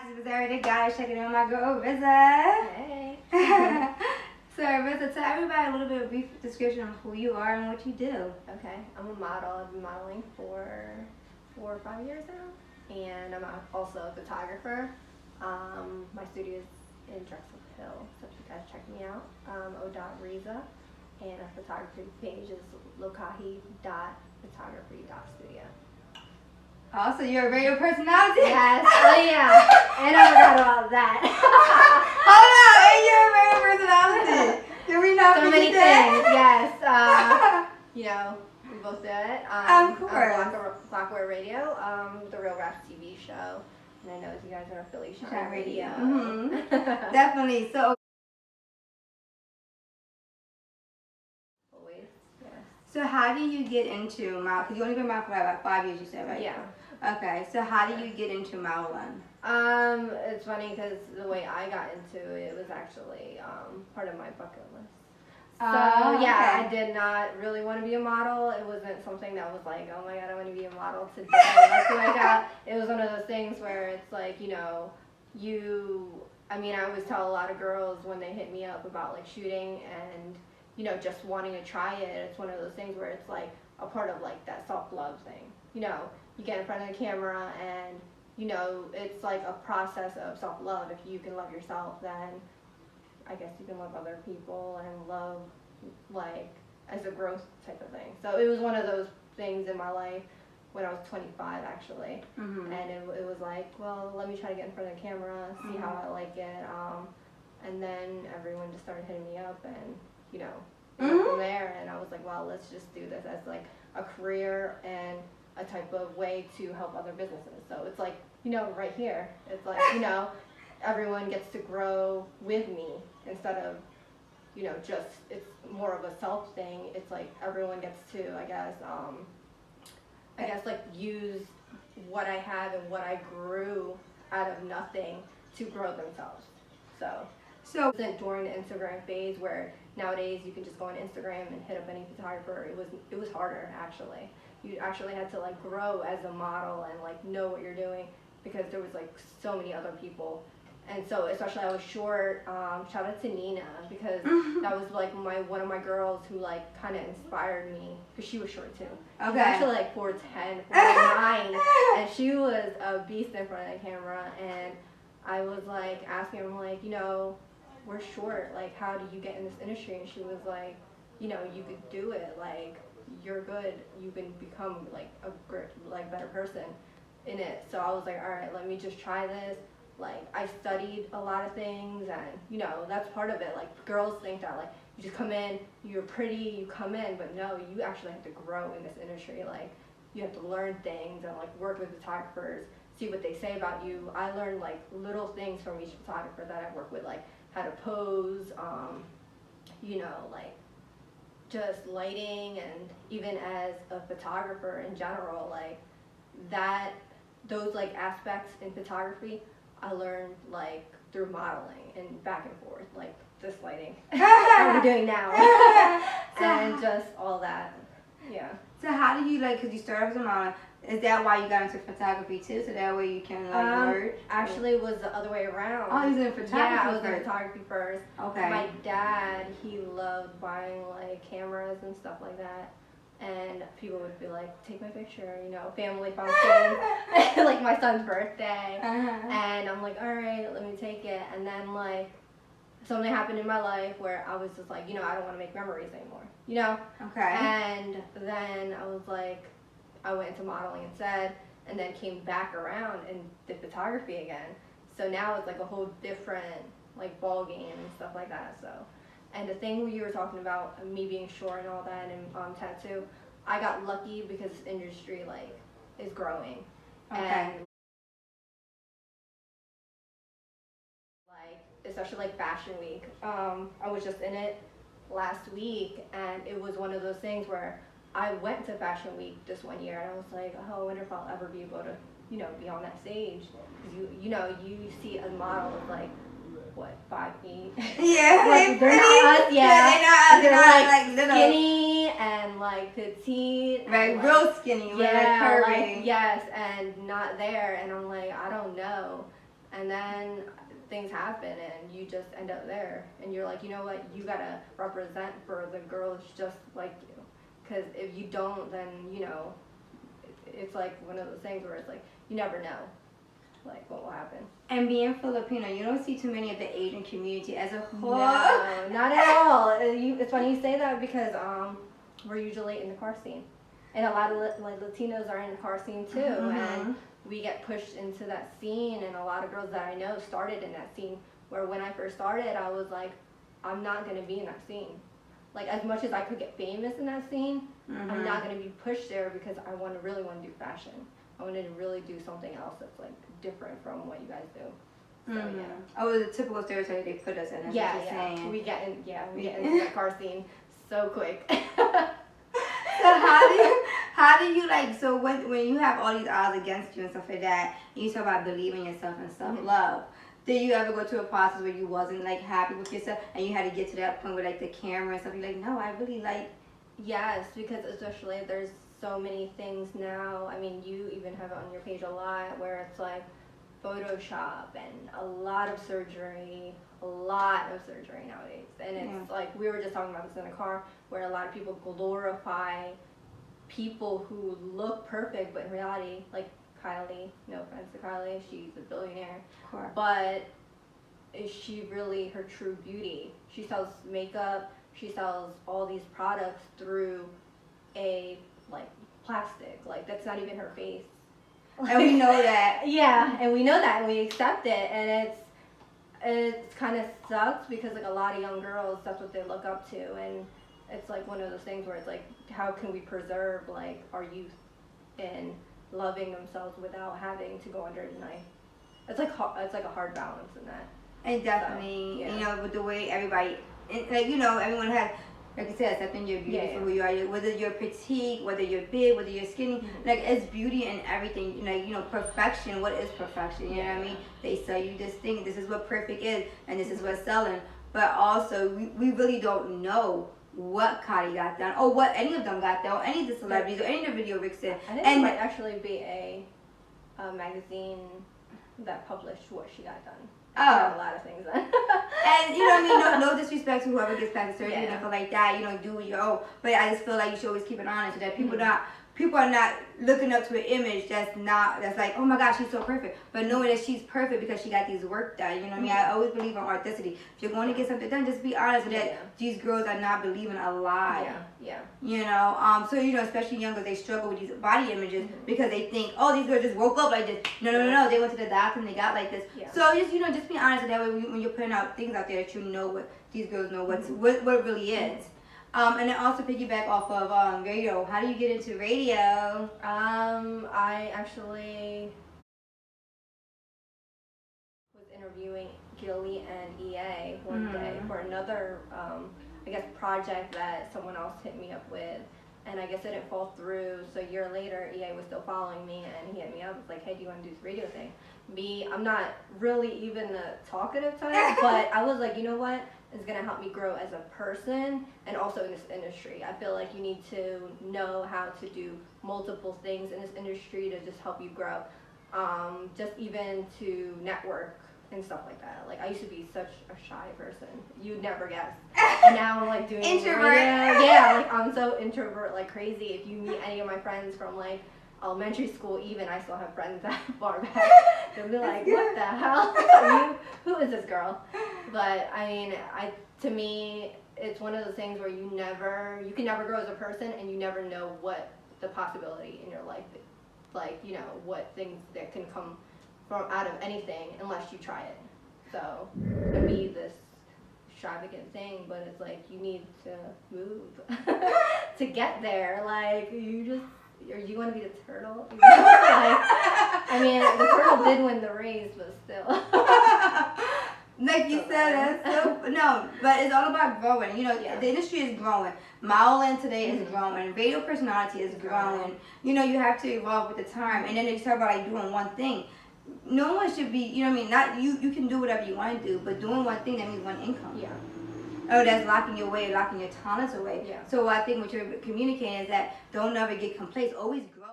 This is everyday guys checking in with my girl Rizza. Hey. So Rizza, tell everybody a little bit of a brief description of who you are and what you do. Okay, I'm a model. I've been modeling for 4 or 5 years now, and I'm also a photographer. My studio is in Drexel Hill, so if you guys check me out, o.riza, and our photography page is lokahi.photography.studio. Also, you're a radio personality? Yes, oh yeah, and I forgot about that. Hold on, and you're a radio personality. Did we not So forget many that? things, yes. We both did it. Of course. Blackware Radio, the Real Rap TV show. And I know you guys are Philly Shine Radio. Mm-hmm. Definitely. So, Always, yes. so how do you get into modeling? Because you only been modeling for about 5 years, you said, right? Yeah. Okay, so how do you get into modeling? It's funny because the way I got into it was actually part of my bucket list. So yeah, okay. I did not really want to be a model. It wasn't something that was like, oh my god, I want to be a model today. It was one of those things where it's like, I always tell a lot of girls when they hit me up about like shooting and, just wanting to try it. It's one of those things where it's like a part of like that self-love thing. You get in front of the camera and, it's like a process of self-love. If you can love yourself, then I guess you can love other people and love like as a growth type of thing. So it was one of those things in my life when I was 25 actually. Mm-hmm. And it was like, well, let me try to get in front of the camera, see how I like it. And then everyone just started hitting me up and, it went from there. And I was like, well, let's just do this as like a career and a type of way to help other businesses. So it's like, right here, it's like, everyone gets to grow with me instead of, just, it's more of a self thing. It's like everyone gets to, I guess like use what I have and what I grew out of nothing to grow themselves. So it wasn't during the Instagram phase where nowadays you can just go on Instagram and hit up any photographer. It was harder actually. You actually had to like grow as a model and like know what you're doing because there was like so many other people. And so especially I was short, shout out to Nina because that was like one of my girls who like kind of inspired me because she was short too. Okay. She was actually like 4'10", 4'9", and she was a beast in front of the camera. And I was like asking her, I'm like, we're short, like how do you get in this industry? And she was like, you could do it, like you're good, you can become like a great, like better person in it. So I was like, all right, let me just try this. Like I studied a lot of things and that's part of it. Like girls think that like you just come in, you're pretty, you come in, but no, you actually have to grow in this industry. Like you have to learn things and like work with photographers, see what they say about you. I learned like little things from each photographer that I work with, like how to pose, like just lighting, and even as a photographer in general, like those like aspects in photography I learned like through modeling and back and forth, like this lighting that we're doing now, and just all that. Yeah. So how do you because you started as a model, is that why you got into photography too? So that way you can learn? Actually, it was the other way around. Oh, you was in photography Yeah, I was in first. photography first. Okay. My dad, he loved buying like cameras and stuff like that. And people would be like, take my picture, family function, like my son's birthday. And I'm like, all right, let me take it. And then like something happened in my life where I was just like, I don't want to make memories anymore, Okay. And then I was like, I went into modeling instead and then came back around and did photography again. So now it's like a whole different like ball game and stuff like that. So. And the thing you were talking about, me being short and all that, and tattoo, I got lucky because this industry like is growing, Okay. and like especially like Fashion Week. I was just in it last week, and it was one of those things where I went to Fashion Week this one year, and I was like, oh, I wonder if I'll ever be able to, be on that stage. Because you see a model of like. What, 5'8"? Yeah, like, they're not us, yeah. They're not like little. Skinny and like petite. Right, and, real skinny, yeah, curvy. like, yes, and not there. And I'm like, I don't know. And then things happen and you just end up there. And you're like, you know what, you gotta represent for the girls just like you. Because if you don't, then, you know, it's like one of those things where it's like, you never know, like, what will happen. And being Filipino, you don't see too many of the Asian community as a whole. No, not at all. It's funny you say that because we're usually in the car scene. And a lot of Latinos are in the car scene too. And we get pushed into that scene. And a lot of girls that I know started in that scene. Where when I first started, I was like, I'm not going to be in that scene. Like, as much as I could get famous in that scene, I'm not going to be pushed there because I really want to do fashion. I wanted to really do something else that's like different from what you guys do. So, yeah. Oh, the typical stereotype they put us in. That's what you're saying. We get into that car scene so quick. So how do you like, so when you have all these odds against you and stuff like that, and you talk about believing in yourself and self-love, did you ever go to a process where you wasn't like happy with yourself and you had to get to that point with like the camera and stuff? You're like, no, I really like. Yes, because especially there's so many things now. I mean, you even have it on your page a lot where it's like Photoshop and a lot of surgery nowadays. And it's like, we were just talking about this in the car, where a lot of people glorify people who look perfect, but in reality, like Kylie, no offense to Kylie, she's a billionaire, but is she really her true beauty? She sells makeup, she sells all these products through a like plastic, like that's not even her face. And we know that. Yeah, and we know that, and we accept it, and it's kind of sucks because like a lot of young girls, that's what they look up to, and it's like one of those things where it's like, how can we preserve like our youth in loving themselves without having to go under the knife? It's like a hard balance in that. And definitely, so, yeah. you know, with the way everybody, like, you know, everyone has, like you said, accepting your beauty for who you are, whether you're petite, whether you're big, whether you're skinny, like, it's beauty in everything. Like, you know, perfection, what is perfection? You know what I mean? They sell you this thing, this is what perfect is, and this is what's selling. But also, we really don't know what Kylie got done, or what any of them got done, or any of the celebrities, or any of the video rigs did. I think it might actually be a magazine that published what she got done. A lot of things done. And you know what I mean, no disrespect to whoever gets plastic surgery and stuff like that, you know, do your own. But I just feel like you should always keep it honest, so that people are not looking up to an image that's like, oh my gosh, she's so perfect. But knowing that she's perfect because she got these work done, you know what I mean? I always believe in authenticity. If you're going to get something done, just be honest that these girls are not believing a lie. You know, so, you know, especially young girls, they struggle with these body images because they think, oh, these girls just woke up like this. No, they went to the doctor and they got like this. So just, you know, just be honest, that way when you're putting out things out there, that you know what these girls know, what it really is. And then also piggyback off of radio. How do you get into radio? I actually was interviewing Gilly and EA one day for another, I guess, project that someone else hit me up with. And I guess it didn't fall through, so a year later, EA was still following me, and he hit me up. It's like, hey, do you want to do this radio thing? I'm not really even a talkative type, but I was like, you know what? It's going to help me grow as a person and also in this industry. I feel like you need to know how to do multiple things in this industry to just help you grow. Just even to network and stuff like that. Like, I used to be such a shy person. You'd never guess. And now I'm like doing introvert. Yeah, like I'm so introvert like crazy. If you meet any of my friends from like elementary school, even I still have friends that far back. They'll be like, what the hell are you? Who is this girl? But I mean, to me, it's one of those things where you can never grow as a person, and you never know what the possibility in your life is. Like, you know, what things that can come from out of anything unless you try it. So it can be this extravagant thing, but it's like you need to move to get there. Like, are you want to be the turtle? Like, I mean, the turtle did win the race, but still. Like you said, no, but it's all about growing. You know, the industry is growing. Modeling today is growing. Radio personality is growing. You know, you have to evolve with the time. And then they talk about like doing one thing. No one should be, you know what I mean? Not you can do whatever you want to do, but doing one thing, that means one income. Oh, that's locking your way, locking your talents away. So I think what you're communicating is that don't never get complacent. Always grow.